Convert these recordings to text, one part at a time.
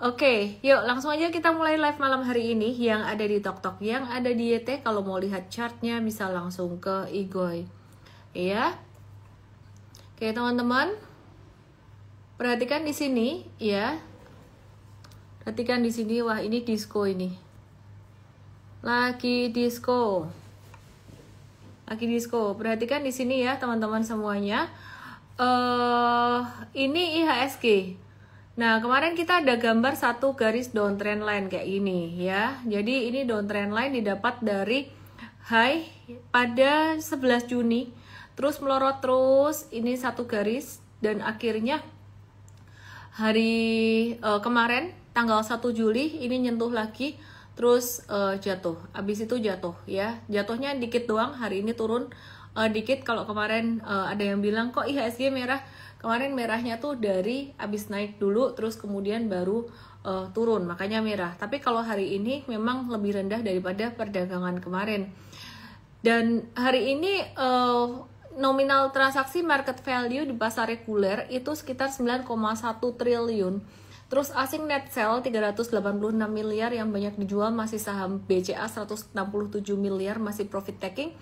Oke, yuk langsung aja kita mulai live malam hari ini yang ada di TokTok, yang ada di YT. Kalau mau lihat chartnya bisa langsung ke Igoy. Ya. Oke, teman-teman. Perhatikan di sini ya. Perhatikan di sini, wah ini disco ini. Lagi disco. Lagi disco. Perhatikan di sini ya, teman-teman semuanya. Ini IHSG. Nah, kemarin kita ada gambar satu garis downtrend line kayak ini ya. Jadi ini downtrend line didapat dari high pada 11 Juni. Terus melorot terus, ini satu garis dan akhirnya hari kemarin tanggal 1 Juli ini nyentuh lagi terus jatuh. Habis itu jatuh ya. Jatuhnya dikit doang, hari ini turun dikit. Kalau kemarin ada yang bilang kok IHSG merah. Kemarin merahnya tuh dari abis naik dulu terus kemudian baru turun, makanya merah. Tapi kalau hari ini memang lebih rendah daripada perdagangan kemarin. Dan hari ini nominal transaksi market value di pasar reguler itu sekitar 9,1 triliun. Terus asing net sell 386 miliar yang banyak dijual masih saham BCA 167 miliar masih profit taking.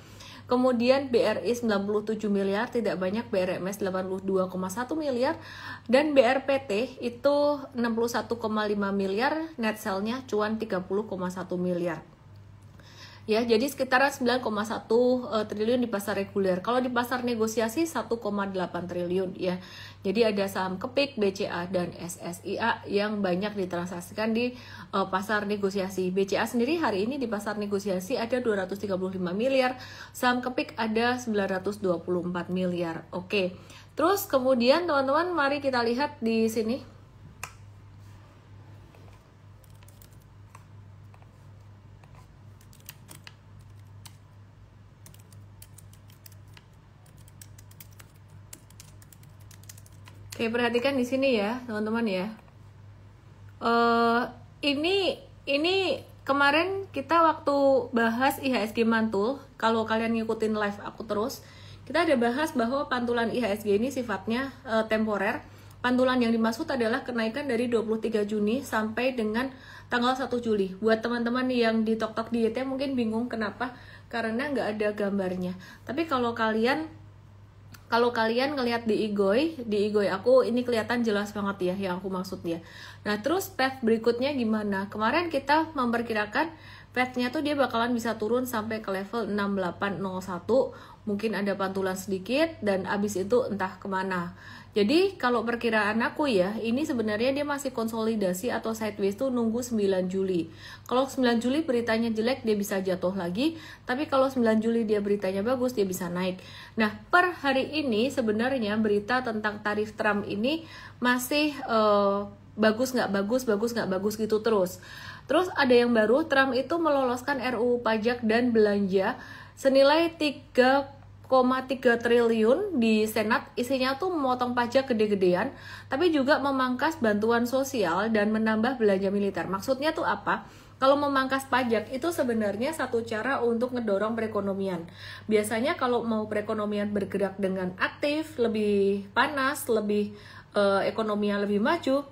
Kemudian BRI 97 miliar, tidak banyak. BRMS 82,1 miliar. Dan BRPT itu 61,5 miliar, net sell-nya cuan 30,1 miliar. Ya, jadi sekitaran 9,1 triliun di pasar reguler. Kalau di pasar negosiasi 1,8 triliun ya. Jadi ada saham Kepik, BCA dan SSIA yang banyak ditransaksikan di pasar negosiasi. BCA sendiri hari ini di pasar negosiasi ada 235 miliar, saham Kepik ada 924 miliar. Oke. Terus kemudian teman-teman mari kita lihat di sini. Oke, perhatikan di sini ya, teman-teman ya. Ini kemarin kita waktu bahas IHSG mantul, kalau kalian ngikutin live aku terus, kita ada bahas bahwa pantulan IHSG ini sifatnya temporer. Pantulan yang dimaksud adalah kenaikan dari 23 Juni sampai dengan tanggal 1 Juli. Buat teman-teman yang di TokTok di YT mungkin bingung kenapa, karena nggak ada gambarnya. Tapi kalau kalian ngelihat di Igoy aku ini kelihatan jelas banget ya yang aku maksud ya. Nah, terus path berikutnya gimana? Kemarin kita memperkirakan path-nya tuh dia bakalan bisa turun sampai ke level 6801. Mungkin ada pantulan sedikit dan abis itu entah kemana. Jadi kalau perkiraan aku ya, ini sebenarnya dia masih konsolidasi atau sideways tuh nunggu 9 Juli. Kalau 9 Juli beritanya jelek, dia bisa jatuh lagi. Tapi kalau 9 Juli dia beritanya bagus, dia bisa naik. Nah, per hari ini sebenarnya berita tentang tarif Trump ini masih bagus nggak bagus gitu terus. Terus ada yang baru, Trump itu meloloskan RUU pajak dan belanja senilai 3,3 triliun di Senat. Isinya tuh memotong pajak gede-gedean, tapi juga memangkas bantuan sosial dan menambah belanja militer. Maksudnya tuh apa? Kalau memangkas pajak itu sebenarnya satu cara untuk ngedorong perekonomian. Biasanya kalau mau perekonomian bergerak dengan aktif, lebih panas, lebih ekonominya lebih maju,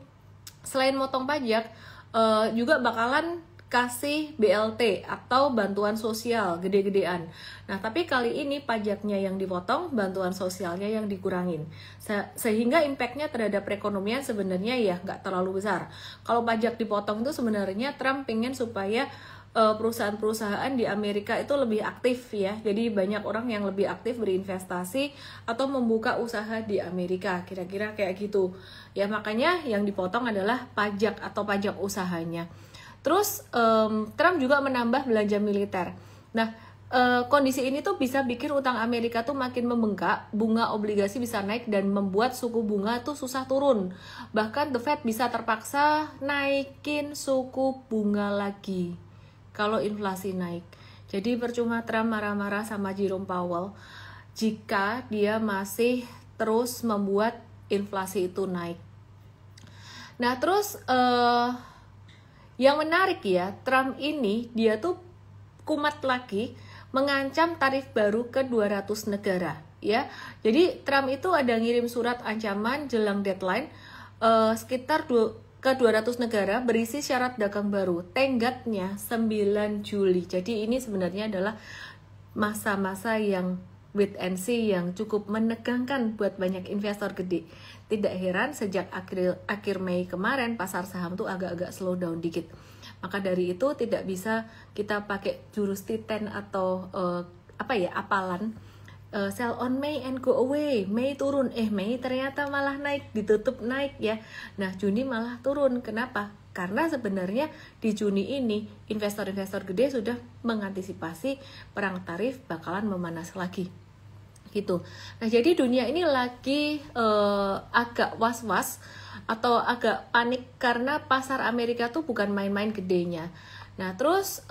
selain motong pajak, juga bakalan kasih BLT atau bantuan sosial gede-gedean. Nah, tapi kali ini pajaknya yang dipotong, bantuan sosialnya yang dikurangin. Sehingga impactnya terhadap perekonomian sebenarnya ya nggak terlalu besar. Kalau pajak dipotong itu sebenarnya Trump pengen supaya perusahaan-perusahaan di Amerika itu lebih aktif ya. Jadi banyak orang yang lebih aktif berinvestasi atau membuka usaha di Amerika. Kira-kira kayak gitu. Ya, makanya yang dipotong adalah pajak atau pajak usahanya. Terus Trump juga menambah belanja militer. Nah, kondisi ini tuh bisa bikin utang Amerika tuh makin membengkak, bunga obligasi bisa naik dan membuat suku bunga tuh susah turun. Bahkan The Fed bisa terpaksa naikin suku bunga lagi kalau inflasi naik. Jadi percuma Trump marah-marah sama Jerome Powell jika dia masih terus membuat inflasi itu naik. Nah, terus yang menarik ya, Trump ini dia tuh kumat lagi mengancam tarif baru ke 200 negara ya. Jadi Trump itu ada ngirim surat ancaman jelang deadline sekitar ke 200 negara berisi syarat dagang baru. Tenggatnya 9 Juli. Jadi ini sebenarnya adalah masa-masa yang wait and see yang cukup menegangkan buat banyak investor gede. Tidak heran sejak akhir Mei kemarin pasar saham tuh agak-agak slow down dikit. Maka dari itu tidak bisa kita pakai jurus titen atau apalan. Sell on May and go away. Mei turun, Mei ternyata malah naik, ditutup naik ya. Nah, Juni malah turun. Kenapa? Karena sebenarnya di Juni ini investor-investor gede sudah mengantisipasi perang tarif bakalan memanas lagi. Gitu. Nah, jadi dunia ini lagi agak was-was atau agak panik karena pasar Amerika tuh bukan main-main gedenya. Nah, terus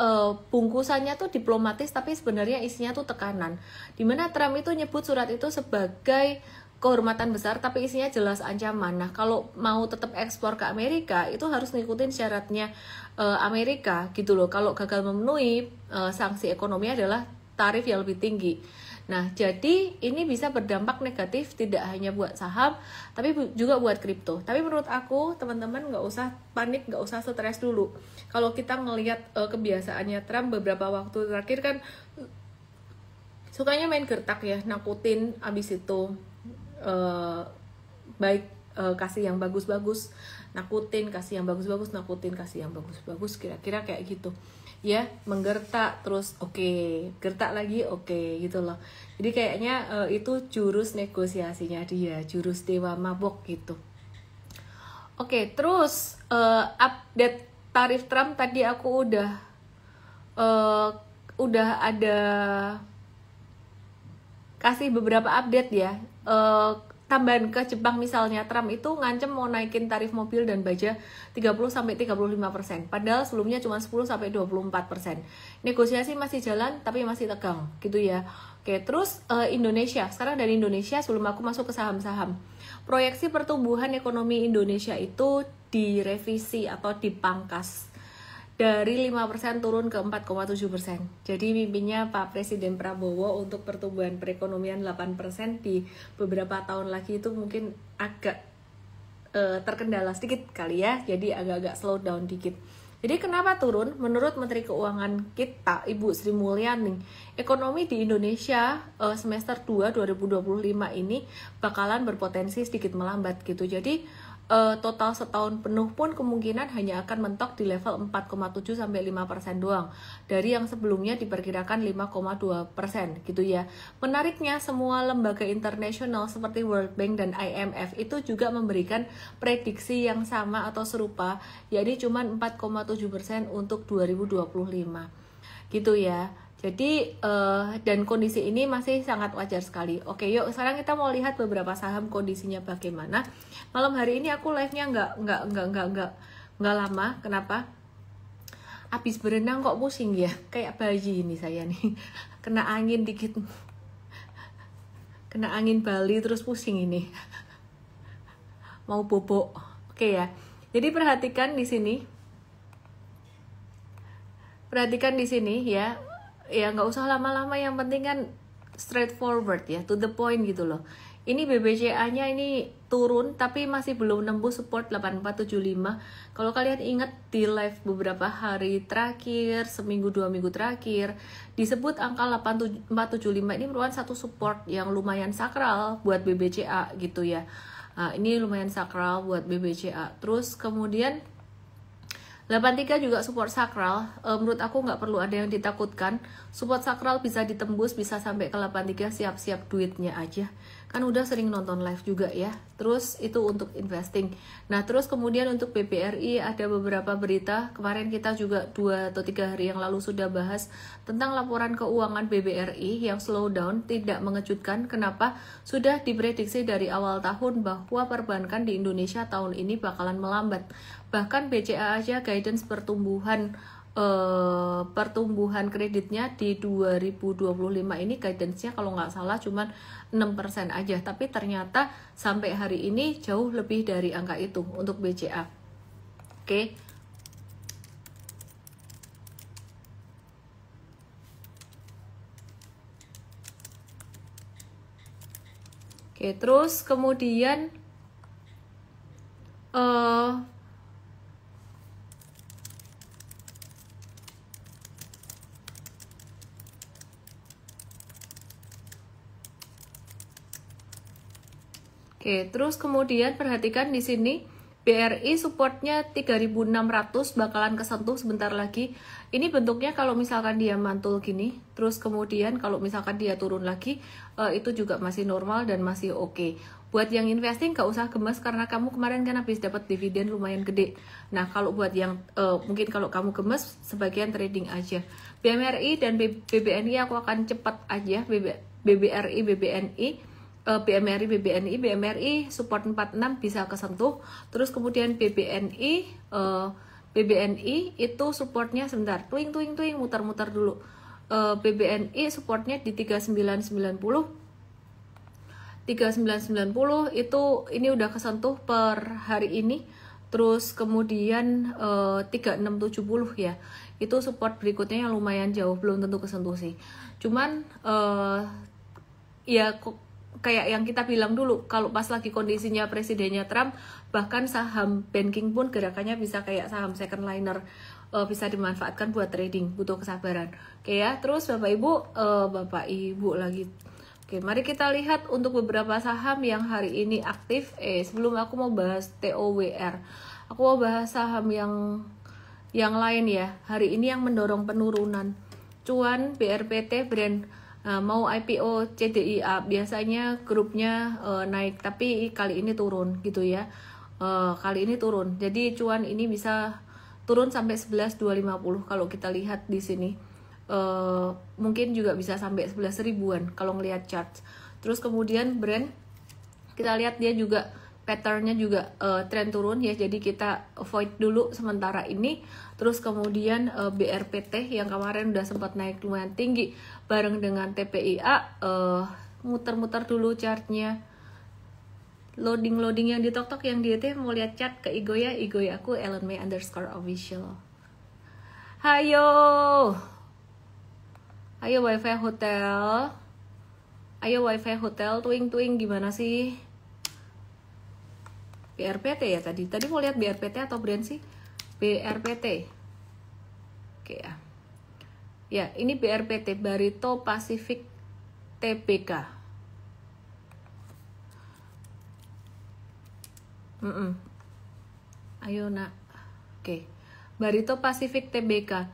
bungkusannya tuh diplomatis tapi sebenarnya isinya tuh tekanan. Dimana Trump itu nyebut surat itu sebagai kehormatan besar tapi isinya jelas ancaman. Nah, kalau mau tetap ekspor ke Amerika itu harus ngikutin syaratnya Amerika gitu loh. Kalau gagal memenuhi sanksi ekonomi adalah tarif yang lebih tinggi. Nah, jadi ini bisa berdampak negatif tidak hanya buat saham, tapi juga buat kripto. Tapi menurut aku, teman-teman nggak usah panik, nggak usah stres dulu. Kalau kita ngelihat kebiasaannya Trump beberapa waktu terakhir kan sukanya main gertak ya, nakutin, abis itu kasih yang bagus-bagus, nakutin, kasih yang bagus-bagus, nakutin, kasih yang bagus-bagus, kira-kira kayak gitu. Ya, menggertak terus gertak lagi gitu loh. Jadi kayaknya itu jurus negosiasinya dia, jurus dewa mabok gitu. Terus update tarif Trump tadi aku udah ada kasih beberapa update ya. Tambahan ke Jepang misalnya, Trump itu ngancem mau naikin tarif mobil dan baja 30-35%. Padahal sebelumnya cuma 10-24%. Negosiasi masih jalan tapi masih tegang gitu ya. Terus Indonesia. Sekarang dari Indonesia sebelum aku masuk ke saham-saham. Proyeksi pertumbuhan ekonomi Indonesia itu direvisi atau dipangkas. Dari 5% turun ke 4,7%. Jadi mimpinya Pak Presiden Prabowo untuk pertumbuhan perekonomian 8% di beberapa tahun lagi itu mungkin agak terkendala sedikit kali ya. Jadi agak-agak slow down dikit. Jadi kenapa turun? Menurut Menteri Keuangan kita, Ibu Sri Mulyani, ekonomi di Indonesia semester 2 2025 ini bakalan berpotensi sedikit melambat gitu. Jadi total setahun penuh pun kemungkinan hanya akan mentok di level 4,7-5% doang dari yang sebelumnya diperkirakan 5,2% gitu ya. Menariknya semua lembaga internasional seperti World Bank dan IMF itu juga memberikan prediksi yang sama atau serupa, yakni cuma 4,7% untuk 2025 gitu ya. Jadi dan kondisi ini masih sangat wajar sekali. Yuk sekarang kita mau lihat beberapa saham kondisinya bagaimana. Malam hari ini aku live-nya nggak lama. Kenapa? Habis berenang kok pusing ya, kayak bayi ini saya nih. Kena angin dikit, kena angin Bali terus pusing ini. Mau bobok. Ya. Jadi perhatikan di sini. Ya. Ya nggak usah lama-lama, yang penting kan straightforward ya, to the point gitu loh. Ini BBCA-nya ini turun tapi masih belum nembus support 8475. Kalau kalian ingat di live beberapa hari terakhir, seminggu 2 minggu terakhir, disebut angka 8475 ini merupakan satu support yang lumayan sakral buat BBCA gitu ya. Nah, ini lumayan sakral buat BBCA. Terus kemudian 83 juga support sakral. Menurut aku nggak perlu ada yang ditakutkan. Support sakral bisa ditembus, bisa sampai ke 83, siap-siap duitnya aja. Kan udah sering nonton live juga ya. Terus itu untuk investing. Nah terus kemudian untuk BBRI ada beberapa berita. Kemarin kita juga 2 atau 3 hari yang lalu sudah bahas tentang laporan keuangan BBRI yang slow down. Tidak mengejutkan. Kenapa? Sudah diprediksi dari awal tahun bahwa perbankan di Indonesia tahun ini bakalan melambat. Bahkan BCA aja guidance pertumbuhan kreditnya di 2025 ini guidance-nya kalau nggak salah cuma 6% aja, tapi ternyata sampai hari ini jauh lebih dari angka itu untuk BCA. Terus kemudian Oke, terus kemudian perhatikan di sini BRI supportnya 3.600 bakalan kesentuh sebentar lagi. Ini bentuknya kalau misalkan dia mantul gini, terus kemudian kalau misalkan dia turun lagi, itu juga masih normal dan masih oke. Buat yang investing gak usah gemes karena kamu kemarin kan habis dapat dividen lumayan gede. Nah kalau buat yang mungkin kalau kamu gemes, sebagian trading aja. BMRI dan BBNI aku akan cepat aja. BBRI, BBNI. BMRI support 46 bisa kesentuh, terus kemudian BBNI itu supportnya sebentar, tuing muter-muter dulu. BBNI supportnya di 3990 itu ini udah kesentuh per hari ini, terus kemudian 3670 ya, itu support berikutnya yang lumayan jauh, belum tentu kesentuh sih, cuman ya kayak yang kita bilang dulu, kalau pas lagi kondisinya presidennya Trump, bahkan saham banking pun gerakannya bisa kayak saham second liner, bisa dimanfaatkan buat trading, butuh kesabaran. Oke ya, terus Bapak Ibu lagi. Oke, mari kita lihat untuk beberapa saham yang hari ini aktif. Sebelum aku mau bahas TOWR, aku mau bahas saham yang lain ya. Hari ini yang mendorong penurunan cuan BRPT brand. Mau IPO CDIA, biasanya grupnya naik, tapi kali ini turun gitu ya. Kali ini turun, jadi cuan ini bisa turun sampai 11.250 kalau kita lihat di sini. Mungkin juga bisa sampai 11 ribuan kalau ngelihat chart. Terus kemudian brand, kita lihat dia juga patternnya juga tren turun ya, jadi kita avoid dulu sementara ini. Terus kemudian BRPT yang kemarin udah sempat naik lumayan tinggi bareng dengan TPIA, muter-muter dulu chartnya, loading yang di TokTok, yang di ET mau lihat chart ke Igo ya, aku @ellenmay_official. Hayo wifi hotel, tuing gimana sih? BRPT ya tadi mau lihat BRPT atau brand sih? BRPT. Oke ya. Ya, ini BRPT, Barito Pacific Tbk. Ayo nak. Oke. Barito Pacific Tbk.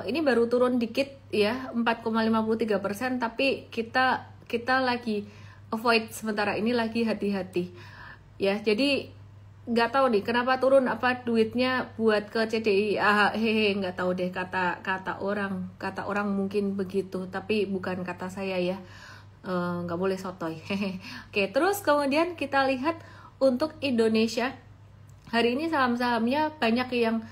Ini baru turun dikit ya, 4,53%, tapi kita lagi avoid sementara ini, lagi hati-hati. Ya, jadi nggak tahu nih kenapa turun, apa duitnya buat ke CDI, nggak tahu deh, kata orang mungkin begitu, tapi bukan kata saya ya, nggak boleh sotoy. Oke, terus kemudian kita lihat untuk Indonesia hari ini saham-sahamnya banyak yang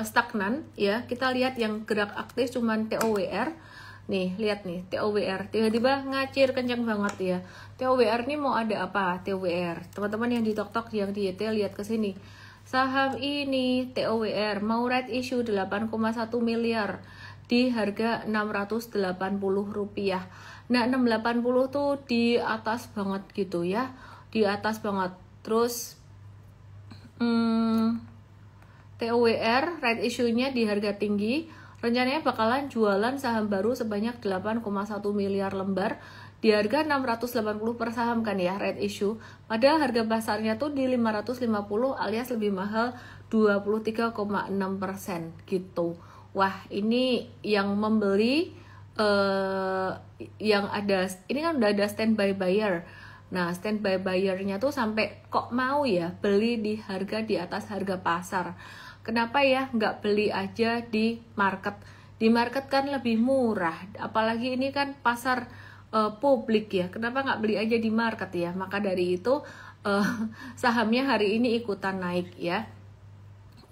stagnan ya. Kita lihat yang gerak aktif cuman TOWR. Nih, lihat nih, TOWR tiba-tiba ngacir kencang banget ya. TOWR nih mau ada apa? TOWR. Teman-teman yang di TokTok, yang di YT, lihat ke sini. Saham ini TOWR mau right issue 8,1 miliar di harga Rp680. Nah, 680 tuh di atas banget gitu ya. Di atas banget. Terus TOWR right issue-nya di harga tinggi. Rencananya bakalan jualan saham baru sebanyak 8,1 miliar lembar di harga 680 per saham kan ya, right issue. Padahal harga pasarnya tuh di 550 alias lebih mahal 23,6% gitu. Wah, ini yang membeli yang ada, ini kan udah ada standby buyer. Nah, standby buyernya tuh sampai kok mau ya beli di harga di atas harga pasar. Kenapa ya nggak beli aja di market? Di market kan lebih murah, apalagi ini kan pasar publik ya. Kenapa nggak beli aja di market ya? Maka dari itu sahamnya hari ini ikutan naik ya.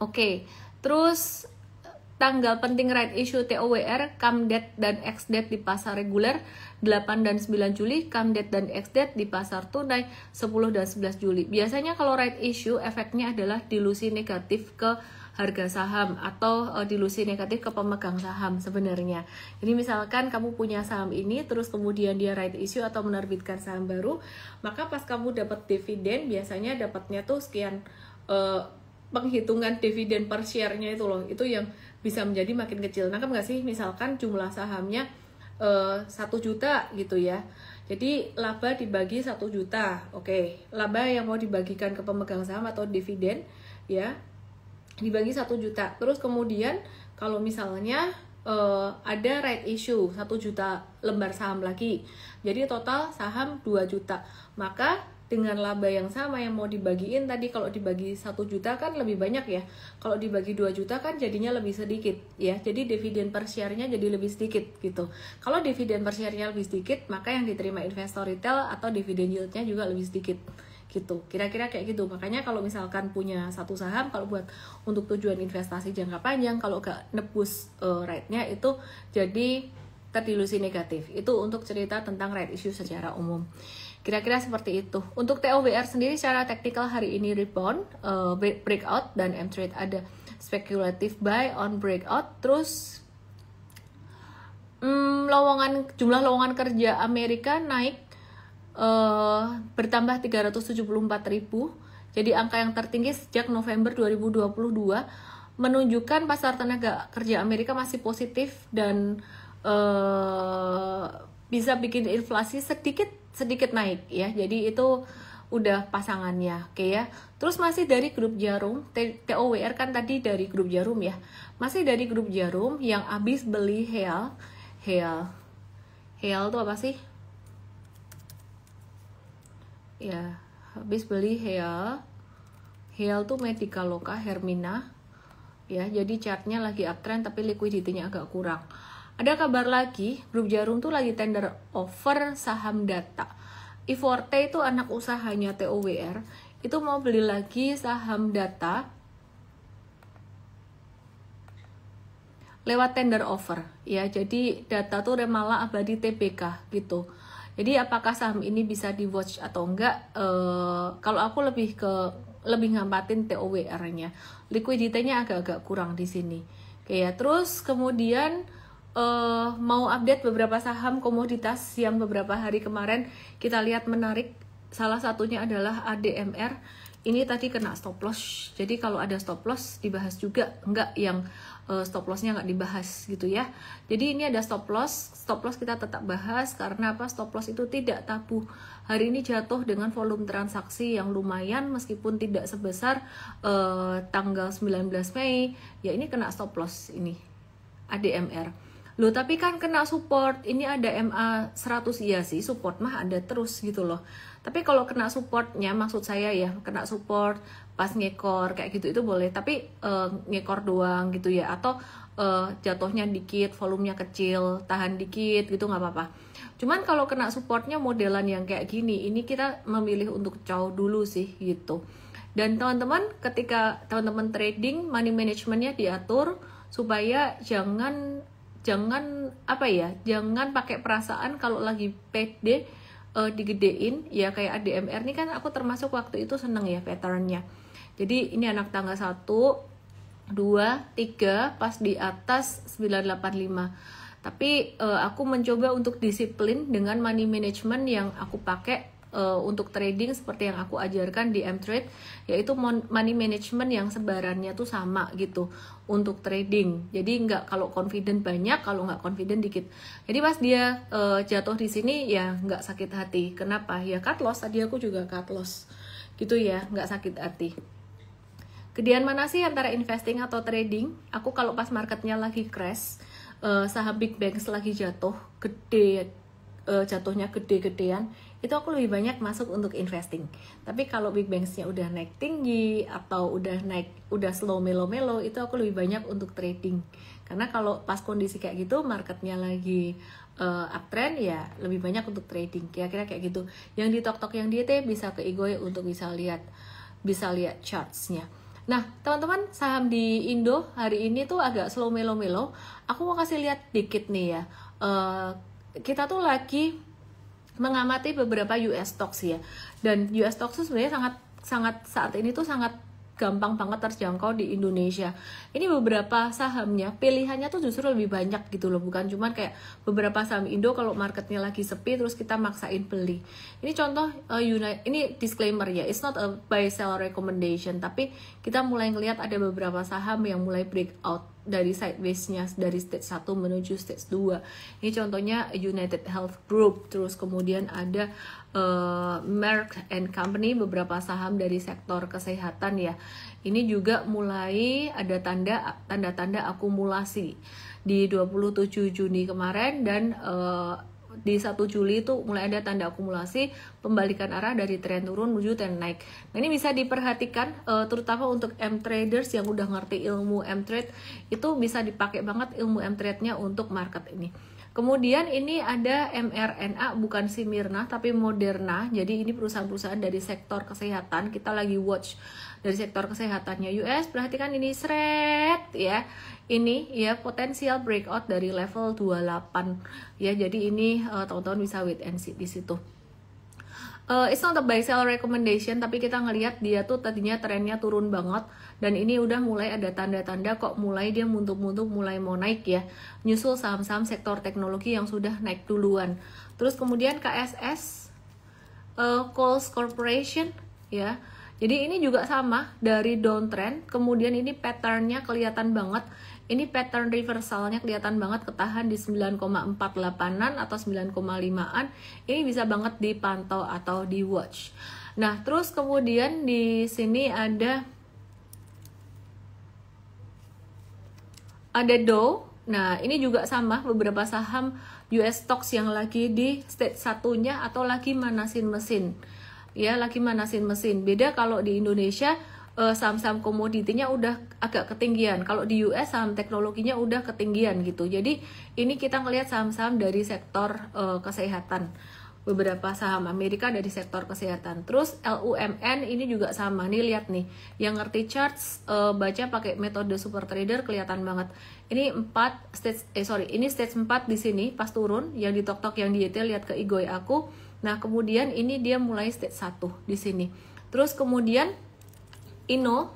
Oke, terus tanggal penting right issue TOWR, CAMDET dan XDET di pasar reguler 8 dan 9 Juli, CAMDET dan XDET di pasar tunai 10 dan 11 Juli. Biasanya kalau right issue efeknya adalah dilusi negatif ke harga saham atau dilusi negatif ke pemegang saham sebenarnya. Jadi misalkan kamu punya saham ini, terus kemudian dia right issue atau menerbitkan saham baru, maka pas kamu dapat dividen, biasanya dapatnya tuh sekian, penghitungan dividen per share-nya itu loh, itu yang bisa menjadi makin kecil. Nangkep nggak sih? Misalkan jumlah sahamnya 1 juta gitu ya. Jadi laba dibagi 1 juta. Oke, laba yang mau dibagikan ke pemegang saham atau dividen ya, dibagi 1 juta. Terus kemudian kalau misalnya ada right issue 1 juta lembar saham lagi, jadi total saham 2 juta. Maka dengan laba yang sama yang mau dibagiin tadi, kalau dibagi 1 juta kan lebih banyak ya, kalau dibagi 2 juta kan jadinya lebih sedikit ya, jadi dividen per share-nya jadi lebih sedikit gitu. Kalau dividen per share-nya lebih sedikit, maka yang diterima investor retail atau dividen yield-nya juga lebih sedikit gitu, kira-kira kayak gitu. Makanya kalau misalkan punya satu saham, kalau buat untuk tujuan investasi jangka panjang, kalau gak nebus rate-nya itu jadi terdilusi negatif. Itu untuk cerita tentang right issue secara umum. Kira-kira seperti itu. Untuk TOWR sendiri secara teknikal hari ini rebound, breakout, dan M-Trade ada speculative buy on breakout. Terus jumlah lowongan kerja Amerika naik bertambah 374.000. Jadi angka yang tertinggi sejak November 2022, menunjukkan pasar tenaga kerja Amerika masih positif dan bisa bikin inflasi sedikit naik ya. Jadi itu udah pasangannya, oke ya. Terus masih dari grup Jarum, TOWR kan tadi dari grup Jarum ya. Masih dari grup Jarum yang habis beli Heal itu apa sih? Ya, habis beli Heal tuh Medicaloka Hermina ya. Jadi chartnya lagi uptrend tapi liquidity-nya agak kurang. Ada kabar lagi, grup Jarum tuh lagi tender offer saham Data. Iforte itu anak usahanya TOWR, itu mau beli lagi saham Data lewat tender offer ya. Jadi Data tuh Remala Abadi TBK gitu. Jadi apakah saham ini bisa di watch atau enggak? Kalau aku lebih ngampatin TOWR-nya. Liquidity-nya agak-agak kurang di sini. Oke ya. Terus kemudian mau update beberapa saham komoditas yang beberapa hari kemarin kita lihat menarik. Salah satunya adalah ADMR. Ini tadi kena stop loss. Jadi kalau ada stop loss dibahas juga, enggak yang stop lossnya nggak dibahas gitu ya. Jadi ini ada stop loss kita tetap bahas karena apa? Stop loss itu tidak tabu. Hari ini jatuh dengan volume transaksi yang lumayan meskipun tidak sebesar tanggal 19 Mei. Ya ini kena stop loss ini ADMR. Loh tapi kan kena support, ini ada MA 100, iya sih support mah ada terus gitu loh. Tapi kalau kena supportnya, maksud saya ya kena support pas ngekor kayak gitu itu boleh, tapi ngekor doang gitu ya, atau jatuhnya dikit, volumenya kecil, tahan dikit gitu nggak apa-apa. Cuman kalau kena supportnya modelan yang kayak gini, ini kita memilih untuk jauh dulu sih gitu. Dan teman-teman ketika teman-teman trading, money managementnya diatur supaya jangan pakai perasaan kalau lagi PD digedein ya. Kayak ADMR ini kan aku termasuk waktu itu seneng ya patternnya. Jadi ini anak tangga 1, 2, 3 pas di atas 985. Tapi aku mencoba untuk disiplin dengan money management yang aku pakai untuk trading seperti yang aku ajarkan di M-Trade, yaitu money management yang sebarannya tuh sama gitu untuk trading. Jadi nggak kalau confident banyak, kalau nggak confident dikit. Jadi pas dia jatuh di sini ya nggak sakit hati. Kenapa? Ya cut loss, tadi aku juga cut loss gitu ya, nggak sakit hati. Gedean mana sih antara investing atau trading? Aku kalau pas marketnya lagi crash, saham big banks lagi jatuh gede, jatuhnya gede-gedean, itu aku lebih banyak masuk untuk investing. Tapi kalau big banks-nya udah naik tinggi atau udah slow melo-melo, itu aku lebih banyak untuk trading. Karena kalau pas kondisi kayak gitu, marketnya lagi uptrend, ya lebih banyak untuk trading. Kira-kira kayak gitu. Yang di tok-tok yang di ET bisa ke Igoy untuk bisa lihat charts-nya. Nah, teman-teman, saham di Indo hari ini tuh agak slow melo-melo. Aku mau kasih lihat dikit nih ya. Kita tuh lagi mengamati beberapa US stocks ya, dan US stocks itu sebenarnya sangat saat ini tuh sangat gampang banget terjangkau di Indonesia. Ini beberapa sahamnya pilihannya tuh justru lebih banyak gitu loh, bukan cuma kayak beberapa saham Indo kalau marketnya lagi sepi terus kita maksain beli. Ini contoh ini disclaimer ya, it's not a buy sell recommendation, tapi kita mulai ngelihat ada beberapa saham yang mulai breakout dari sideways-nya dari stage 1 menuju stage 2. Ini contohnya United Health Group, terus kemudian ada Merck and Company, beberapa saham dari sektor kesehatan ya. Ini juga mulai ada tanda-tanda akumulasi di 27 Juni kemarin, dan di 1 Juli itu mulai ada tanda akumulasi pembalikan arah dari tren turun menuju tren naik. Nah, ini bisa diperhatikan terutama untuk M-traders yang udah ngerti ilmu M-trade, itu bisa dipakai banget ilmu M-trade-nya untuk market ini. Kemudian ini ada mRNA, bukan si Mirna tapi Moderna. Jadi ini perusahaan-perusahaan dari sektor kesehatan. Kita lagi watch dari sektor kesehatannya US. Perhatikan ini seret ya. Ini ya potensial breakout dari level 28 ya. Jadi ini teman-teman bisa wait and see di situ. It's not a buy sell recommendation, tapi kita ngelihat dia tuh tadinya trennya turun banget, dan ini udah mulai ada tanda-tanda kok mulai dia muntuk-muntuk, mulai mau naik ya, nyusul saham-saham sektor teknologi yang sudah naik duluan. Terus kemudian KSS, Kohl's Corporation ya, jadi ini juga sama dari downtrend, kemudian ini patternnya kelihatan banget. Ini pattern reversalnya kelihatan banget, ketahan di 9,48an atau 9,5an. Ini bisa banget dipantau atau di watch. Nah, terus kemudian di sini ada Dow. Nah, ini juga sama, beberapa saham US stocks yang lagi di stage satunya atau lagi manasin mesin. Ya, lagi manasin mesin. Beda kalau di Indonesia saham-saham komoditinya udah agak ketinggian. Kalau di US saham teknologinya udah ketinggian gitu. Jadi ini kita ngelihat saham-saham dari sektor kesehatan. Beberapa saham Amerika dari sektor kesehatan. Terus LUMN ini juga sama. Nih lihat nih, yang ngerti charts baca pakai metode super trader kelihatan banget. Ini ini stage 4 di sini pas turun, yang di tok-tok yang di YT lihat ke Igoy aku. Nah, kemudian ini dia mulai stage 1 di sini. Terus kemudian Inno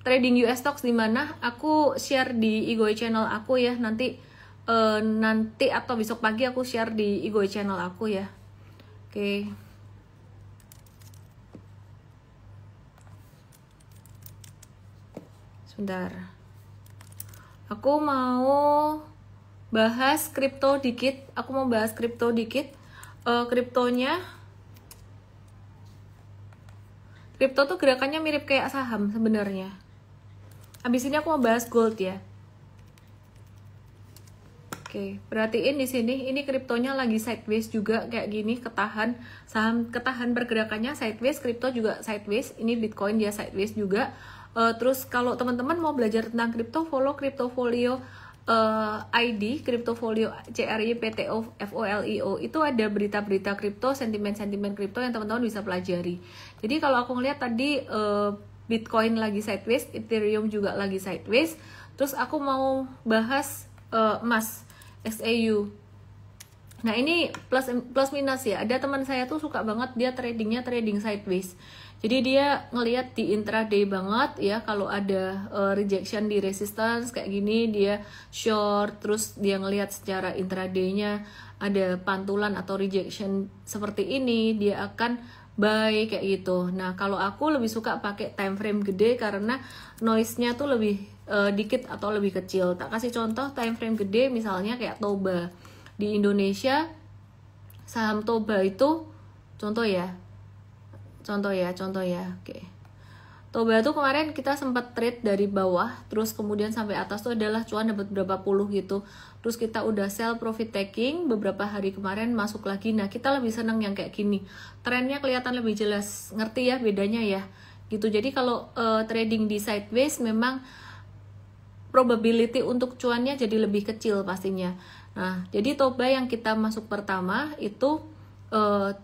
trading US stocks, di mana aku share di Igoy channel aku ya, nanti atau besok pagi aku share di Igoy channel aku ya. Oke. Sebentar. Aku mau bahas kripto dikit. Kripto tuh gerakannya mirip kayak saham sebenarnya. Abis ini aku mau bahas gold ya. Oke, perhatiin di sini, ini kriptonya lagi sideways juga kayak gini, ketahan. Saham ketahan pergerakannya sideways, kripto juga sideways. Ini Bitcoin dia sideways juga. Terus kalau teman-teman mau belajar tentang kripto, follow Cryptofolio ID, Cryptofolio CRYPTO FOLIO. Itu ada berita-berita kripto, sentimen-sentimen kripto yang teman-teman bisa pelajari. Jadi kalau aku ngeliat tadi Bitcoin lagi sideways, Ethereum juga lagi sideways. Terus aku mau bahas emas XAU. Nah, ini plus minus ya. Ada teman saya tuh suka banget dia tradingnya trading sideways. Jadi dia ngelihat di intraday banget ya, kalau ada rejection di resistance kayak gini dia short, terus dia ngelihat secara intraday-nya ada pantulan atau rejection seperti ini, dia akan buy kayak gitu. Nah, kalau aku lebih suka pakai time frame gede karena noise-nya tuh lebih dikit atau lebih kecil. Tak kasih contoh time frame gede misalnya kayak Toba. Di Indonesia saham Toba itu contoh ya. Oke. Toba tuh kemarin kita sempat trade dari bawah, terus kemudian sampai atas tuh adalah cuan dapat berapa puluh gitu. Terus kita udah sell profit taking beberapa hari kemarin, masuk lagi. Nah, kita lebih seneng yang kayak gini. Trennya kelihatan lebih jelas. Ngerti ya bedanya ya? Gitu. Jadi kalau trading di sideways memang probability untuk cuannya jadi lebih kecil pastinya. Nah, jadi Toba yang kita masuk pertama itu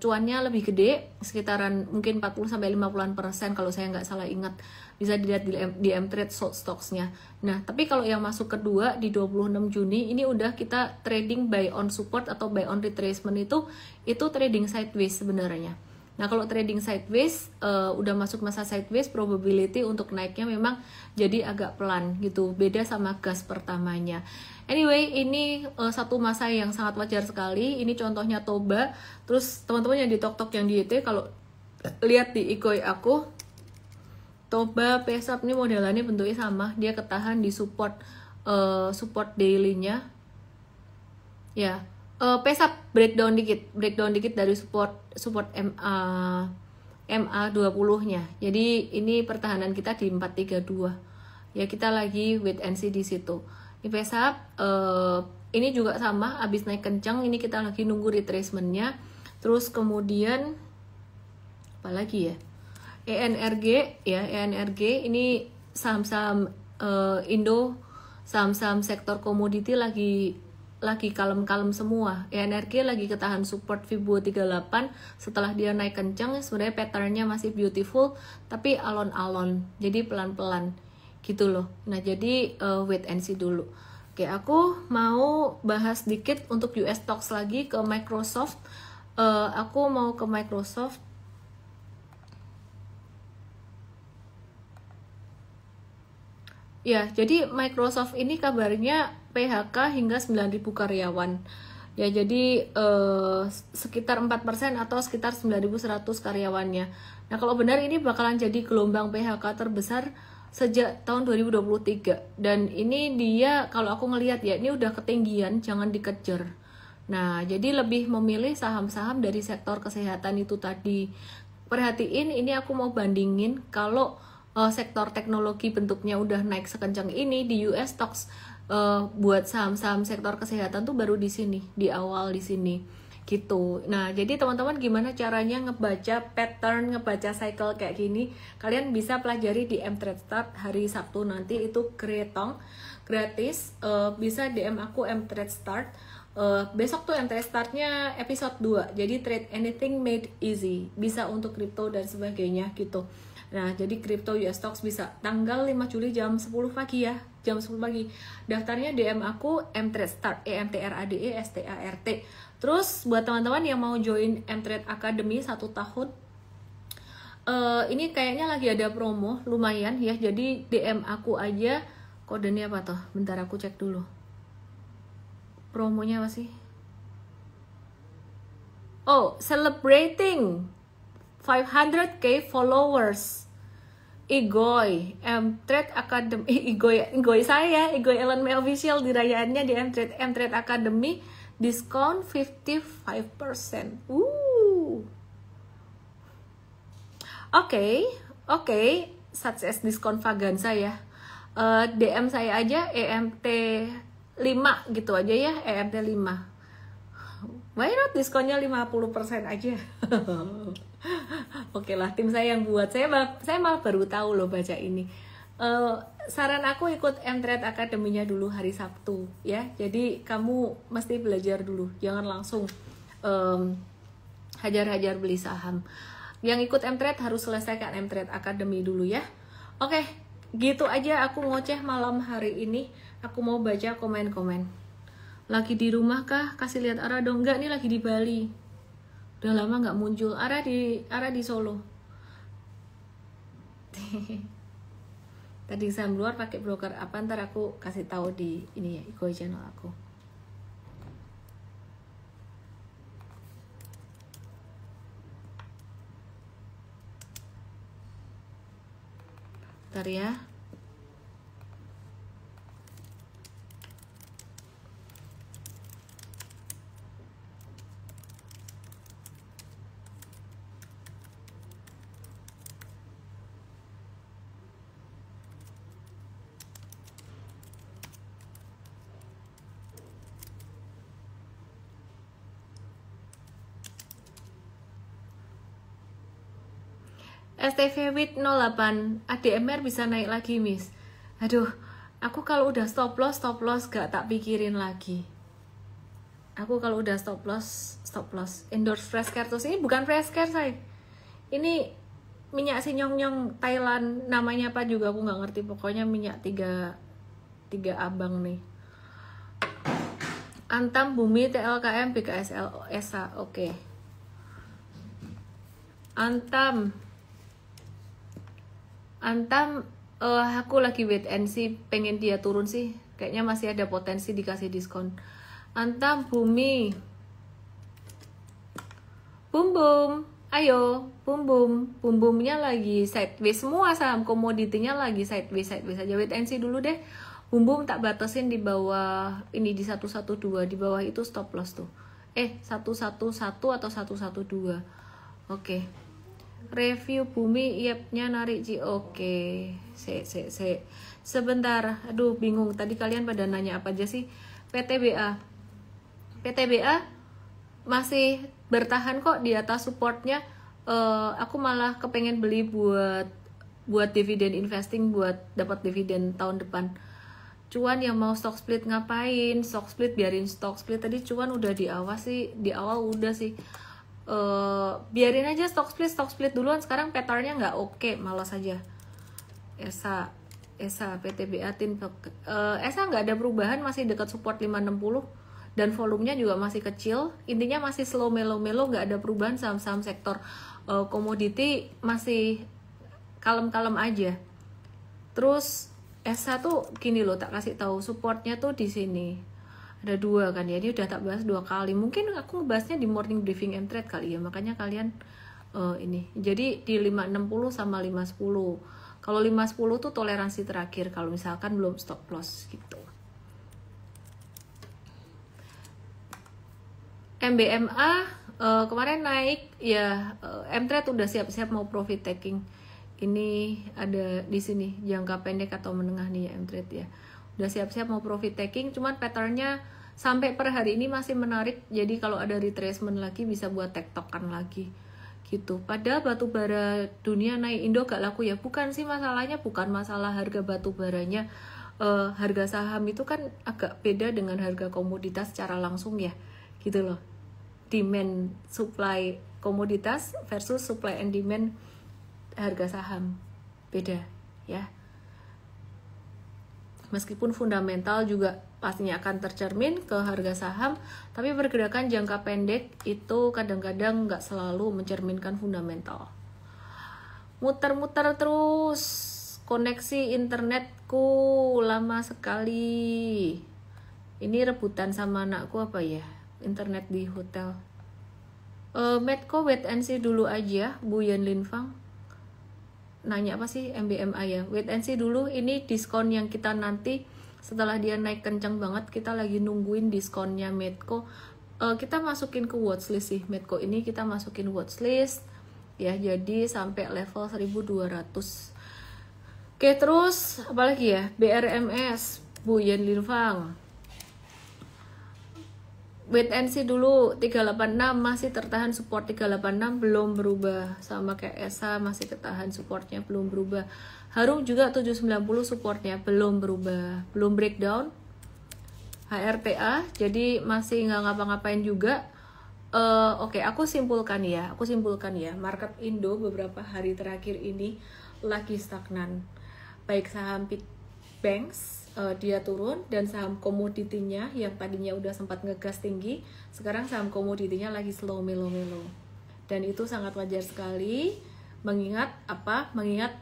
cuannya lebih gede, sekitaran mungkin 40-50% kalau saya nggak salah ingat, bisa dilihat di M-Trade short stocks-nya. Nah, tapi kalau yang masuk kedua di 26 Juni ini udah kita trading buy on support atau buy on retracement, itu trading sideways sebenarnya. Nah, kalau trading sideways udah masuk masa sideways, probability untuk naiknya memang jadi agak pelan gitu, beda sama gas pertamanya. Anyway, ini satu masa yang sangat wajar sekali. Ini contohnya Toba. Terus teman-teman yang di tok-tok yang di YT, kalau lihat di Igoy aku, Toba, Pesap ini modelannya bentuknya sama, dia ketahan di support support daily-nya. Ya, Pesap breakdown dikit dari support MA 20-nya. Jadi ini pertahanan kita di 432. Ya, kita lagi wait and see di situ. Ini Pesap ini juga sama, habis naik kencang, ini kita lagi nunggu retracement-nya. Terus kemudian apa lagi ya? ENRG ya, ENRG ini saham-saham Indo, saham-saham sektor komoditi lagi kalem-kalem semua. ENRG lagi ketahan support Fibo 38 setelah dia naik kencang. Sebenarnya patternnya masih beautiful tapi alon-alon, jadi pelan-pelan gitu loh. Nah, jadi wait and see dulu. Oke, aku mau bahas dikit untuk US stocks lagi ke Microsoft. Aku mau ke Microsoft. Ya, jadi Microsoft ini kabarnya PHK hingga 9.000 karyawan. Ya, jadi sekitar 4% atau sekitar 9.100 karyawannya. Nah, kalau benar ini bakalan jadi gelombang PHK terbesar sejak tahun 2023. Dan ini dia, kalau aku ngelihat ya, ini udah ketinggian, jangan dikejar. Nah, jadi lebih memilih saham-saham dari sektor kesehatan itu tadi. Perhatiin, ini aku mau bandingin kalau sektor teknologi bentuknya udah naik sekencang ini di US stocks, buat saham-saham sektor kesehatan tuh baru di sini, di awal di sini gitu. Nah, jadi teman-teman gimana caranya ngebaca pattern, ngebaca cycle kayak gini? Kalian bisa pelajari di mTradeStart hari Sabtu nanti, itu Kreatong gratis. Bisa DM aku mTradeStart. Besok tuh mTradeStartnya episode 2, jadi trade anything made easy, bisa untuk kripto dan sebagainya gitu. Nah, jadi crypto US stocks bisa tanggal 5 Juli jam 10 pagi ya, jam 10 pagi. Daftarnya DM aku mTradeStart, EMTRADESTART. Terus buat teman-teman yang mau join mTrade Academy 1 tahun, ini kayaknya lagi ada promo lumayan ya. Jadi DM aku aja, kodenya apa tuh? Bentar aku cek dulu. Promonya apa sih? Oh, celebrating 500k followers. Igoy mTrade Academy, Igoy saya, Igoy Elon May official dirayaannya di mTrade Academy, diskon 55%. Oke, sukses diskon Vaganza ya. DM saya aja EMT 5 gitu aja ya, EMT 5. Why not diskonnya 50% aja? Oke lah, tim saya yang buat. Saya malah baru tahu loh baca ini. Saran aku ikut mTrade Academy-nya dulu hari Sabtu ya. Jadi kamu mesti belajar dulu, jangan langsung hajar-hajar beli saham. Yang ikut mTrade harus selesaikan mTrade Academy dulu ya. Oke, gitu aja aku ngoceh malam hari ini. Aku mau baca komen-komen. Lagi di rumah kah? Kasih lihat Ara dong. Enggak, nih lagi di Bali. Udah lama nggak muncul. Ara di Solo. Tadi saya keluar pakai broker apa, ntar aku kasih tahu di ini ya, Igoy channel aku. Ntar ya. STV with 08 ADMR bisa naik lagi, Miss. Aduh, aku kalau udah stop loss gak tak pikirin lagi. Aku kalau udah stop loss. Endorse fresh care, terus ini bukan fresh care saya. Ini minyak sinyong-nyong Thailand, namanya apa juga aku nggak ngerti. Pokoknya minyak tiga abang nih. Antam, Bumi, TLKM, BKSL, ESA, oke. Antam, aku lagi wait and see, pengen dia turun sih. Kayaknya masih ada potensi dikasih diskon. Antam, Bumi, Bum, Ayo, boom-boomnya lagi sideways, semua saham komoditinya lagi sideways aja. Wait and see dulu deh. Boom tak batasin di bawah ini, di 112, di bawah itu stop loss tuh. 111 atau 112. Oke. Review Bumi, IEP-nya narik Ci. Oke. Sebentar. Aduh, bingung. Tadi kalian pada nanya apa aja sih? PTBA masih bertahan kok di atas supportnya. Aku malah kepengen beli buat dividen investing, buat dapat dividen tahun depan. Cuan yang mau stock split ngapain? Stock split biarin stock split. Tadi cuan udah di awal udah sih. Biarin aja stock split duluan. Sekarang patternnya nggak oke, malas aja. ESA PTBA Tin ESA nggak ada perubahan, masih dekat support 560 dan volumenya juga masih kecil. Intinya masih slow melo, nggak ada perubahan. Saham-saham sektor komoditi masih kalem-kalem aja. Terus ESA tuh gini loh, tak kasih tahu supportnya tuh di sini ada 2 kan ya. Ini udah tak bahas 2 kali. Mungkin aku ngebahasnya di morning briefing and trade kali ya, makanya kalian ini. Jadi di 560 sama 510. Kalau 510 tuh toleransi terakhir kalau misalkan belum stop loss gitu. MBMA kemarin naik ya. M-Trade udah siap-siap mau profit taking. Ini ada di sini jangka pendek atau menengah nih ya, M-Trade ya. Udah siap-siap mau profit taking, cuman patternnya sampai per hari ini masih menarik. Jadi kalau ada retracement lagi bisa buat tektokan lagi gitu. Padahal batu bara dunia naik, Indo gak laku ya. Bukan sih masalahnya, bukan masalah harga batu baranya. Harga saham itu kan agak beda dengan harga komoditas secara langsung ya, gitu loh. Demand supply komoditas versus supply and demand harga saham beda ya. Meskipun fundamental juga pastinya akan tercermin ke harga saham, tapi pergerakan jangka pendek itu kadang-kadang nggak selalu mencerminkan fundamental. Muter-muter terus, koneksi internetku lama sekali. Ini rebutan sama anakku apa ya? Internet di hotel. Medco wait and see dulu aja, Bu Yan Linfang. Nanya apa sih MBMA ya? Wait and see dulu, ini diskon yang kita nanti setelah dia naik kencang banget, kita lagi nungguin diskonnya Medco. Kita masukin ke watchlist sih, Medco ini kita masukin watchlist ya, jadi sampai level 1200. Oke, terus apalagi ya? BRMS, Bu Yan Linfang. Wait and see dulu, 386 masih tertahan support 386, belum berubah. Sama kayak ESA masih tertahan supportnya, belum berubah. Harum juga 790 supportnya, belum berubah, belum breakdown. HRTA jadi masih nggak ngapa-ngapain juga. Oke, aku simpulkan ya, market Indo beberapa hari terakhir ini lagi stagnan. Baik saham banks dia turun, dan saham komoditinya yang tadinya udah sempat ngegas tinggi, sekarang saham komoditinya lagi slow melo. Dan itu sangat wajar sekali, mengingat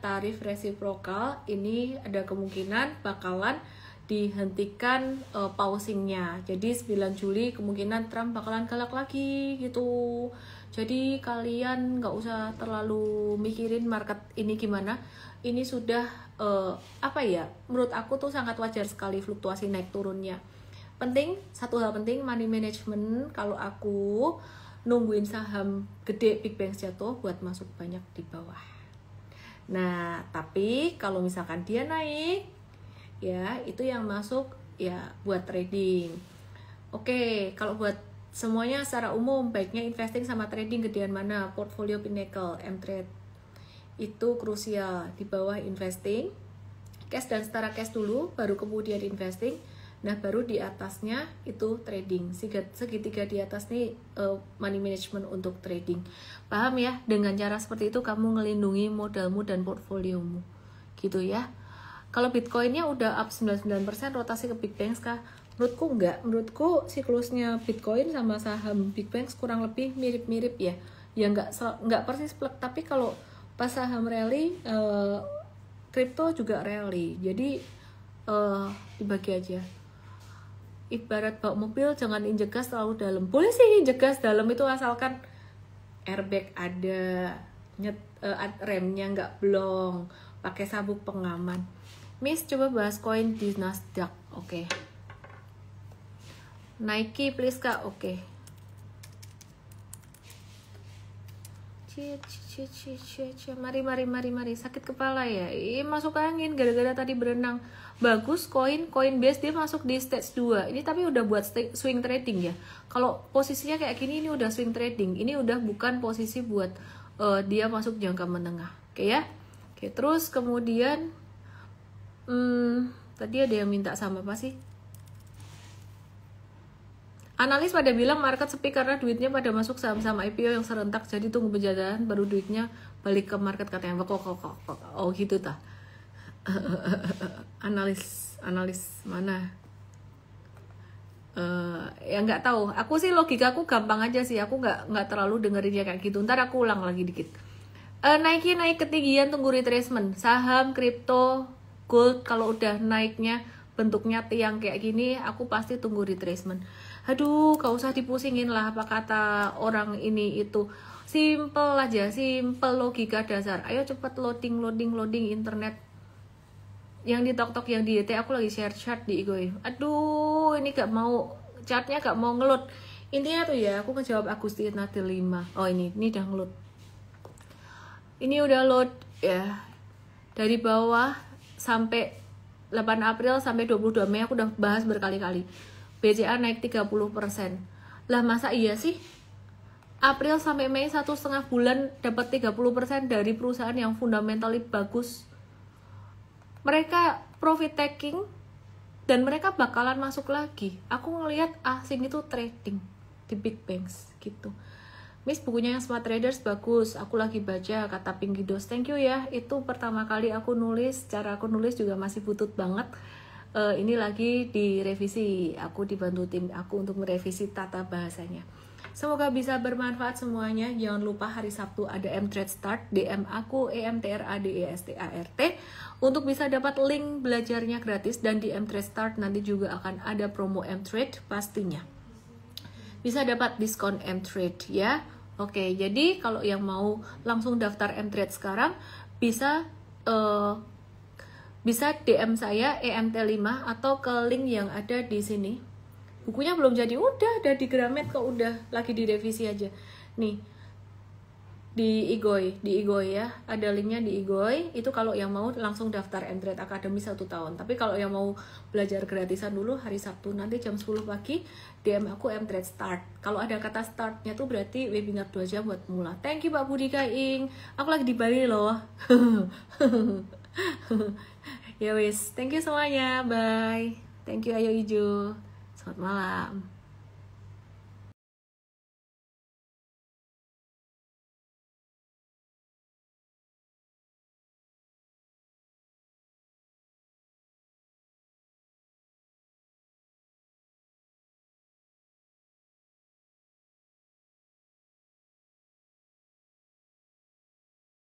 tarif resiprokal ini ada kemungkinan bakalan dihentikan pausingnya. Jadi 9 Juli kemungkinan Trump bakalan galak lagi gitu. Jadi kalian nggak usah terlalu mikirin market ini gimana. Ini sudah menurut aku tuh sangat wajar sekali fluktuasi naik turunnya. Satu hal penting, money management. Kalau aku nungguin saham gede big banks jatuh buat masuk banyak di bawah. Nah, tapi kalau misalkan dia naik, ya itu yang masuk ya buat trading. Oke, kalau buat semuanya secara umum, baiknya investing sama trading gedean mana? Portfolio Pinnacle, M-Trade. Itu krusial. Di bawah investing, cash dan setara cash dulu, baru kemudian investing. Nah, baru di atasnya itu trading. Segitiga di atas nih money management untuk trading. Paham ya? Dengan cara seperti itu kamu ngelindungi modalmu dan portfoliomu. Gitu ya. Kalau Bitcoinnya udah up 99%, rotasi ke big banks kah? Menurutku enggak. Menurutku siklusnya Bitcoin sama saham big banks kurang lebih mirip-mirip ya. Ya enggak persis plek, tapi kalau pas saham rally, kripto juga rally. Jadi dibagi aja. Ibarat bawa mobil, jangan injek gas terlalu dalam. Boleh sih injek gas dalam itu asalkan airbag ada, remnya nggak blong, pakai sabuk pengaman. Miss coba bahas koin di Nasdaq. Oke. Nike please Kak. Oke. Mari sakit kepala ya. Masuk angin gara-gara tadi berenang. Bagus koin base dia masuk di stage 2. Ini tapi udah buat swing trading ya. Kalau posisinya kayak gini ini udah swing trading. Ini udah bukan posisi buat dia masuk jangka menengah. Oke ya. Oke, terus kemudian tadi ada yang minta sama apa sih? Analis pada bilang market sepi karena duitnya pada masuk saham-saham IPO yang serentak, jadi tunggu penjajaan baru duitnya balik ke market katanya. Kok. Oh gitu tah. analis mana? Ya nggak tahu. Aku sih logikaku gampang aja sih. Aku nggak terlalu dengerin dia kayak gitu. Ntar aku ulang lagi dikit. Nike naik ketinggian tunggu retracement. Saham, kripto, gold kalau udah naiknya bentuknya tiang kayak gini, aku pasti tunggu retracement. Aduh, gak usah dipusingin lah apa kata orang ini itu. Simple aja, simple logika dasar. Ayo cepet loading internet. Yang di TokTok, yang di YT, aku lagi share chart di Igoy. Aduh, ini gak mau, chartnya gak mau ngeload. Intinya tuh ya, aku ngejawab Agustina 5. Oh ini udah ngeload. Ini udah load ya. Dari bawah sampai 8 April sampai 22 Mei aku udah bahas berkali-kali. BCA naik 30%. Lah masa iya sih? April sampai Mei 1,5 bulan dapat 30% dari perusahaan yang fundamentally bagus. Mereka profit taking dan mereka bakalan masuk lagi. Aku ngelihat asing itu trading di big banks gitu. Miss bukunya yang Smart Traders bagus, aku lagi baca, kata Pinky Dos. Thank you ya, itu pertama kali aku nulis, cara aku nulis juga masih butut banget. Ini lagi direvisi, aku dibantu tim aku untuk merevisi tata bahasanya. Semoga bisa bermanfaat semuanya. Jangan lupa hari Sabtu ada M-Trade Start, DM aku EMTRADESTART untuk bisa dapat link belajarnya gratis, dan di M-Trade Start nanti juga akan ada promo M-Trade pastinya. Bisa dapat diskon M-Trade ya. Oke, jadi kalau yang mau langsung daftar M-Trade sekarang bisa DM saya EMT5 atau ke link yang ada di sini. Bukunya belum jadi, udah ada di Gramet kok, udah lagi direvisi aja. Nih, di Igoy ya, ada linknya di Igoy. Itu kalau yang mau langsung daftar M-Trade Academy 1 tahun. Tapi kalau yang mau belajar gratisan dulu hari Sabtu nanti jam 10 pagi DM aku M-Trade Start. Kalau ada kata startnya tuh berarti webinar 2 jam buat pemula. Thank you Pak Budi Kaing. Aku lagi di Bali loh. Ya wis, thank you semuanya, bye. Thank you Ayo Ijo. Selamat malam.